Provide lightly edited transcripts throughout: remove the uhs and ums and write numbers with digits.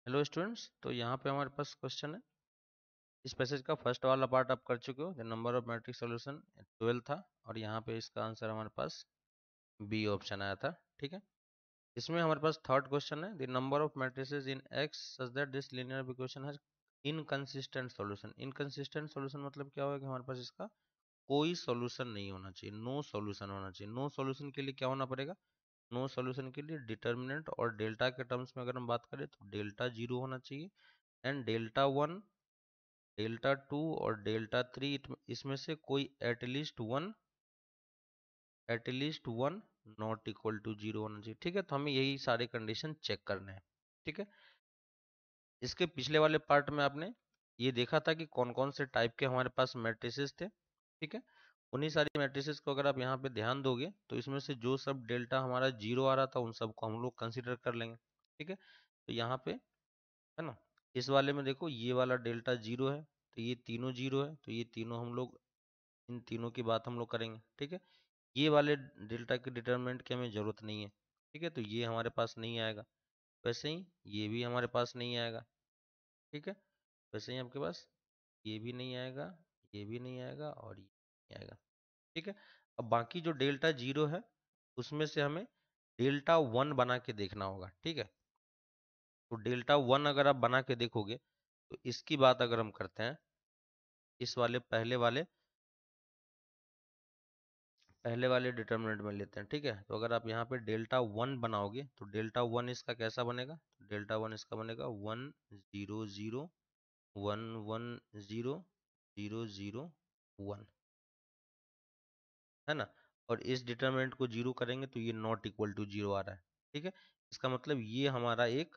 Hello students, तो यहाँ पे हमारे पास क्वेश्चन है। इस पैसेज का फर्स्ट वाला पार्ट आप कर चुके हो, the number of matrix solution 12 था, और यहाँ पे इसका आंसर हमारे पास बी ऑप्शन आया था। ठीक है, इसमें हमारे पास थर्ड क्वेश्चन है, the number of matrices in x such that this linear equation has inconsistent solution. Inconsistent solution मतलब क्या होगा कि हमारे पास इसका कोई सॉल्यूशन नहीं होना चाहिए, नो सॉल्यूशन होना चाहिए। नो सॉल्यूशन के लिए क्या होना पड़ेगा? नो सॉल्यूशन के लिए डिटर्मिनेंट और डेल्टा के टर्म्स में अगर हम बात करें तो डेल्टा 0 होना चाहिए, एंड डेल्टा 1, डेल्टा 2 और डेल्टा 3 इसमें से कोई at least one not equal to 0 होना चाहिए। ठीक है, तो हमें यही सारे कंडीशन चेक करने हैं। ठीक है, इसके पिछले वाले पार्ट में आपने ये देखा था कि कौन कौन से टाइप के हमारे पास मैट्रिसेस थे। ठीक है, उन्हीं सारी मैट्रिसेस को अगर आप यहाँ पे ध्यान दोगे तो इसमें से जो सब डेल्टा हमारा 0 आ रहा था उन सबको हम लोग कंसिडर कर लेंगे। ठीक है, तो यहाँ पे है ना, इस वाले में देखो ये वाला डेल्टा 0 है, तो ये तीनों 0 है, तो ये तीनों हम लोग, इन तीनों की बात हम लोग करेंगे। ठीक है, ये वाले डेल्टा के डिटरमिनेंट की हमें जरूरत नहीं है। ठीक है, तो ये हमारे पास नहीं आएगा। वैसे ही ये भी हमारे पास नहीं आएगा। ठीक है, वैसे ही आपके पास ये भी नहीं आएगा, ये भी नहीं आएगा और ये नहीं आएगा। ठीक है, अब बाकी जो डेल्टा 0 है उसमें से हमें डेल्टा 1 बना के देखना होगा। ठीक है, तो डेल्टा 1 अगर आप बना के देखोगे तो इसकी बात अगर हम करते हैं, इस वाले पहले वाले डिटर्मिनेंट में लेते हैं। ठीक है, तो अगर आप यहाँ पे डेल्टा 1 बनाओगे तो डेल्टा 1 इसका कैसा बनेगा? डेल्टा 1 इसका बनेगा 1 0 0 1 1 0 0 0 1, है ना। और इस डिटरमिनेंट को 0 करेंगे तो ये नॉट इक्वल टू 0 आ रहा है। ठीक है, इसका मतलब ये हमारा एक,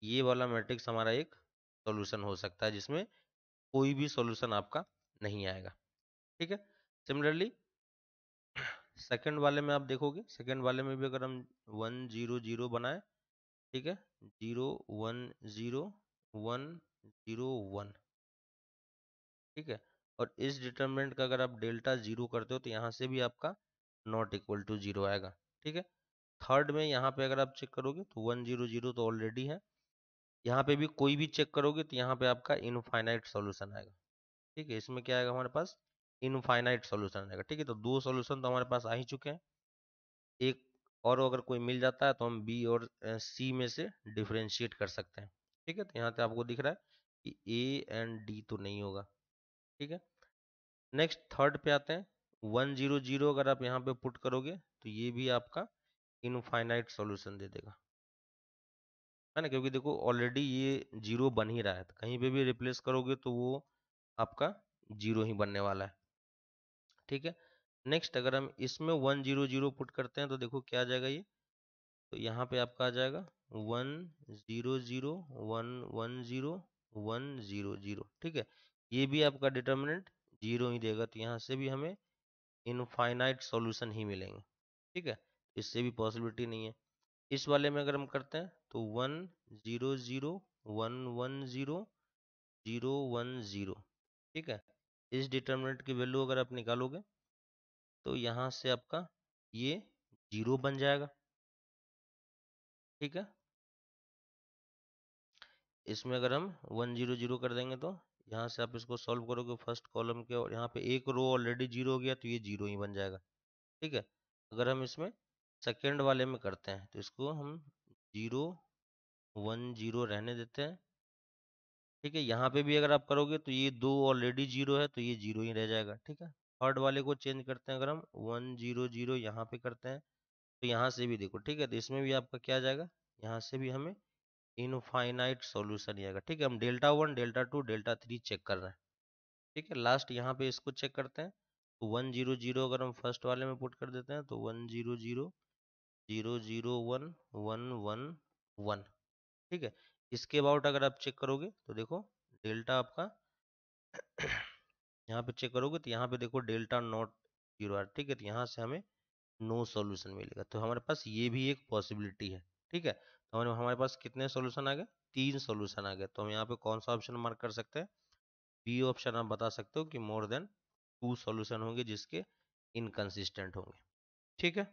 ये वाला मैट्रिक्स हमारा एक सॉल्यूशन हो सकता है जिसमें कोई भी सॉल्यूशन आपका नहीं आएगा। ठीक है, सिमिलरली सेकंड वाले में आप देखोगे, सेकंड वाले में भी अगर हम 1 0 0 बनाए, ठीक है, 0 1 0 1 0 1, ठीक है, और इस डिटरमिनेंट का अगर आप डेल्टा 0 करते हो तो यहाँ से भी आपका नॉट इक्वल टू 0 आएगा। ठीक है, थर्ड में यहाँ पे अगर आप चेक करोगे तो 1 0 0 तो ऑलरेडी है, यहाँ पे भी कोई भी चेक करोगे तो यहाँ पे आपका इनफाइनाइट सॉल्यूशन आएगा। ठीक है, इसमें क्या आएगा हमारे पास? इनफाइनाइट सॉल्यूशन आएगा। ठीक है, तो दो सॉल्यूशन तो हमारे पास आ ही चुके हैं, एक और अगर कोई मिल जाता है तो हम बी और सी में से डिफरेंशिएट कर सकते हैं। ठीक है, तो यहाँ पे आपको दिख रहा है कि ए एंड डी तो नहीं होगा। ठीक है, नेक्स्ट थर्ड पे आते हैं, 1 0 0 अगर आप यहाँ पे पुट करोगे तो ये भी आपका इनफाइनाइट सॉल्यूशन दे देगा, है ना, क्योंकि देखो ऑलरेडी ये 0 बन ही रहा है, तो कहीं पे भी रिप्लेस करोगे तो वो आपका 0 ही बनने वाला है। ठीक है, नेक्स्ट अगर हम इसमें 1 0 0 पुट करते हैं तो देखो क्या आ जाएगा ये, तो यहाँ पे आपका आ जाएगा 1 0 0 1 1 0 1 0 0। ठीक है, ये भी आपका डिटर्मिनेंट 0 ही देगा, तो यहाँ से भी हमें इनफाइनाइट सॉल्यूशन ही मिलेंगे। ठीक है, इससे भी पॉसिबिलिटी नहीं है। इस वाले में अगर हम करते हैं तो 1 0 0 1 1 0 0 1 0। ठीक है, इस डिटर्मिनेंट की वैल्यू अगर आप निकालोगे तो यहाँ से आपका ये 0 बन जाएगा। ठीक है, इसमें अगर हम 1 0 0 कर देंगे तो यहाँ से आप इसको सॉल्व करोगे फर्स्ट कॉलम के, और यहाँ पे एक रो ऑलरेडी 0 हो गया तो ये 0 ही बन जाएगा। ठीक है, अगर हम इसमें सेकेंड वाले में करते हैं तो इसको हम 0 1 0 रहने देते हैं। ठीक है, यहाँ पे भी अगर आप करोगे तो ये दो ऑलरेडी 0 है तो ये 0 ही रह जाएगा। ठीक है, थर्ड वाले को चेंज करते हैं, अगर हम 1 0 0 यहाँ पे करते हैं तो यहाँ से भी देखो, ठीक है, तो इसमें भी आपका क्या आ जाएगा, यहाँ से भी हमें इनफाइनाइट सॉल्यूशन ही आएगा। ठीक है, हम डेल्टा 1 डेल्टा 2 डेल्टा 3 चेक कर रहे हैं। ठीक है, लास्ट यहाँ पे इसको चेक करते हैं, तो 1 0 0 अगर हम फर्स्ट वाले में पुट कर देते हैं तो 1 0 0 0 0 1 1 1 1। ठीक है, इसके अबाउट अगर आप चेक करोगे तो देखो डेल्टा आपका यहाँ पे चेक करोगे तो यहाँ पे देखो डेल्टा नॉट 0 आ, ठीक है, तो यहाँ से हमें नो सॉल्यूशन मिलेगा, तो हमारे पास ये भी एक पॉसिबिलिटी है। ठीक है, तो हमारे पास कितने सॉल्यूशन आ गए? 3 सॉल्यूशन आ गए, तो हम यहाँ पे कौन सा ऑप्शन मार्क कर सकते हैं? बी ऑप्शन आप बता सकते हो कि मोर देन 2 सॉल्यूशन होंगे जिसके इनकंसिस्टेंट होंगे। ठीक है।